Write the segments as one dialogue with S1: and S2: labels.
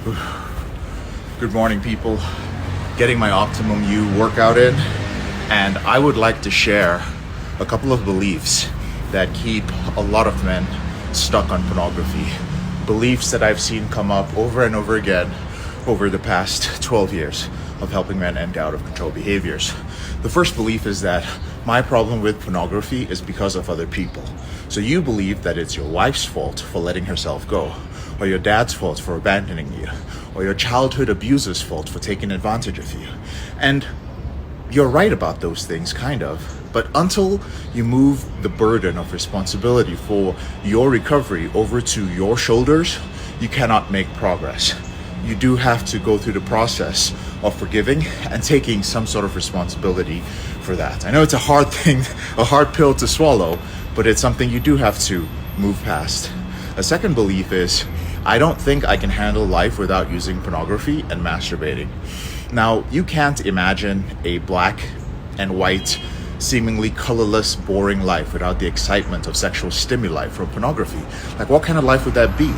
S1: Good morning, people. Getting my optimum you workout in, and I would like to share a couple of beliefs that keep a lot of men stuck on pornography. Beliefs that I've seen come up over and over again over the past 12 years of helping men end out of control behaviors. The first belief is that my problem with pornography is because of other people. So you believe that it's your wife's fault for letting herself go, or your dad's fault for abandoning you, or your childhood abuser's fault for taking advantage of you. And you're right about those things, kind of. But until you move the burden of responsibility for your recovery over to your shoulders, you cannot make progress. You do have to go through the process of forgiving and taking some sort of responsibility for that. I know it's a hard thing, a hard pill to swallow, but it's something you do have to move past. A second belief is, I don't think I can handle life without using pornography and masturbating. Now, you can't imagine a black and white, seemingly colorless, boring life without the excitement of sexual stimuli from pornography. Like, what kind of life would that be?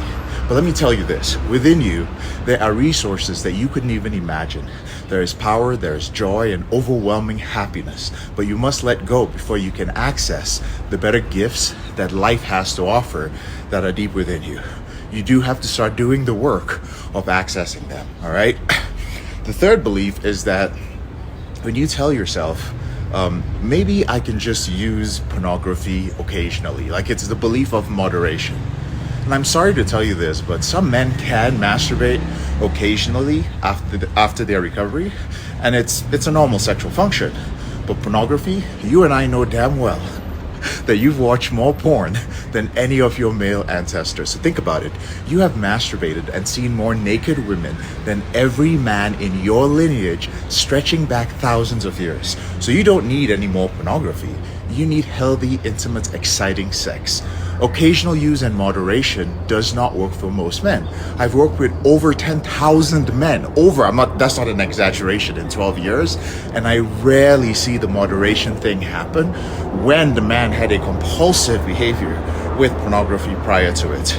S1: But let me tell you this, within you, there are resources that you couldn't even imagine. There is power, there is joy, and overwhelming happiness. But you must let go before you can access the better gifts that life has to offer that are deep within you. You do have to start doing the work of accessing them, all right? The third belief is that when you tell yourself, maybe I can just use pornography occasionally, like it's the belief of moderation. And I'm sorry to tell you this, but some men can masturbate occasionally after their recovery, and it's a normal sexual function. But pornography, you and I know damn well that you've watched more porn than any of your male ancestors. So think about it. You have masturbated and seen more naked women than every man in your lineage, stretching back thousands of years. So you don't need any more pornography. You need healthy, intimate, exciting sex. Occasional use and moderation does not work for most men. I've worked with over 10,000 men, that's not an exaggeration, in 12 years, and I rarely see the moderation thing happen when the man had a compulsive behavior with pornography prior to it.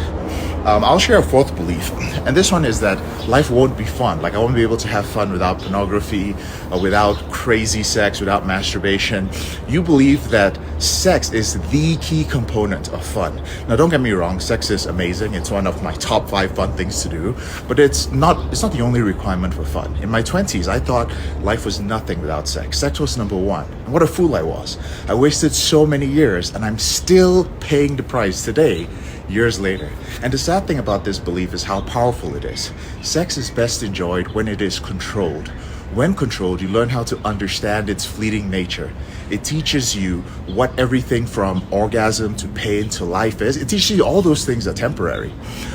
S1: I'll share a fourth belief, and this one is that life won't be fun. Like, I won't be able to have fun without pornography, without crazy sex, without masturbation. You believe that sex is the key component of fun. Now, don't get me wrong, sex is amazing. It's one of my top 5 fun things to do, but it's not the only requirement for fun. In my 20s, I thought life was nothing without sex. Sex was number one. And what a fool I was. I wasted so many years, and I'm still paying the price today, years later. And the sad thing about this belief is how powerful it is. Sex is best enjoyed when it is controlled. When controlled, you learn how to understand its fleeting nature. It teaches you what everything from orgasm to pain to life is. It teaches you all those things are temporary.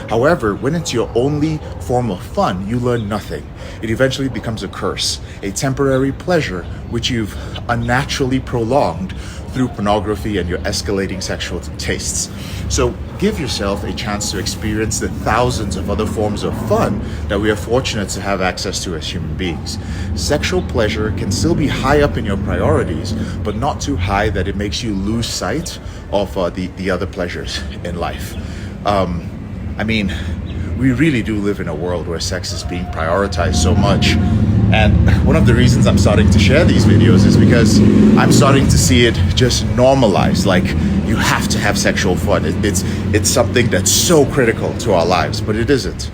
S1: However, when it's your only form of fun, you learn nothing. It eventually becomes a curse, a temporary pleasure which you've unnaturally prolonged through pornography and your escalating sexual tastes. So give yourself a chance to experience the thousands of other forms of fun that we are fortunate to have access to as human beings. Sexual pleasure can still be high up in your priorities, but not too high that it makes you lose sight of the other pleasures in life. We really do live in a world where sex is being prioritized so much. And one of the reasons I'm starting to share these videos is because I'm starting to see it just normalized. Like, you have to have sexual fun. It's something that's so critical to our lives, but it isn't.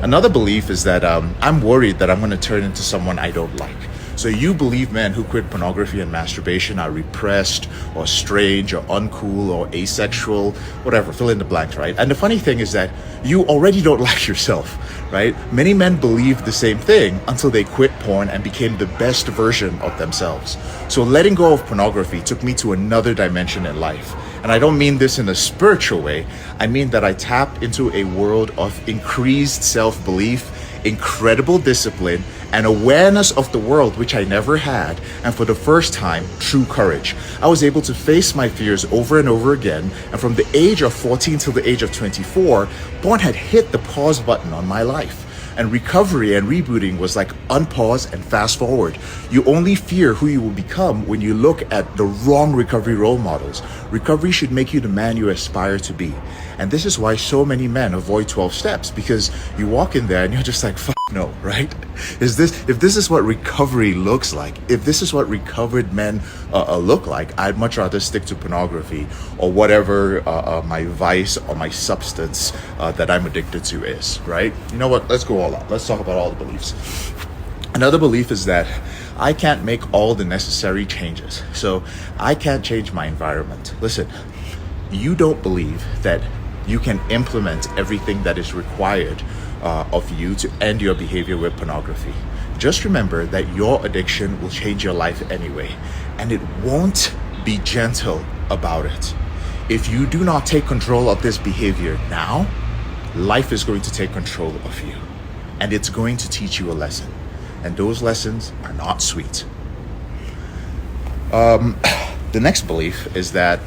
S1: Another belief is that I'm worried that I'm going to turn into someone I don't like. So you believe men who quit pornography and masturbation are repressed or strange or uncool or asexual, whatever, fill in the blanks, right? And the funny thing is that you already don't like yourself, right? Many men believe the same thing until they quit porn and became the best version of themselves. So letting go of pornography took me to another dimension in life. And I don't mean this in a spiritual way. I mean that I tapped into a world of increased self-belief, incredible discipline, and awareness of the world, which I never had, and for the first time, true courage. I was able to face my fears over and over again, and from the age of 14 till the age of 24, porn had hit the pause button on my life. And recovery and rebooting was like unpause and fast forward. You only fear who you will become when you look at the wrong recovery role models. Recovery should make you the man you aspire to be. And this is why so many men avoid 12 steps, because you walk in there and you're just like, fuck no, right? If this is what recovery looks like, if this is what recovered men look like, I'd much rather stick to pornography or whatever my vice or my substance that I'm addicted to is, right? You know what? Let's go all out. Let's talk about all the beliefs. Another belief is that I can't make all the necessary changes. So I can't change my environment. Listen, you don't believe that you can implement everything that is required of you to end your behavior with pornography. Just remember that your addiction will change your life anyway, and it won't be gentle about it. If you do not take control of this behavior now, life is going to take control of you, and it's going to teach you a lesson, and those lessons are not sweet. The next belief is that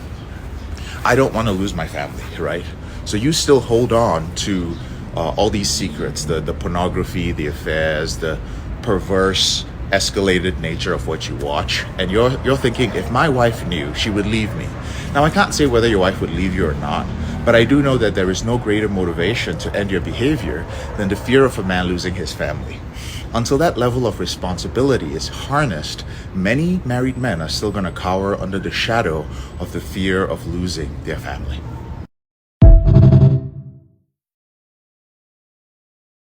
S1: I don't want to lose my family, right? So you still hold on to all these secrets, the pornography, the affairs, the perverse, escalated nature of what you watch, and you're thinking, if my wife knew, she would leave me. Now, I can't say whether your wife would leave you or not, but I do know that there is no greater motivation to end your behavior than the fear of a man losing his family. Until that level of responsibility is harnessed, many married men are still going to cower under the shadow of the fear of losing their family.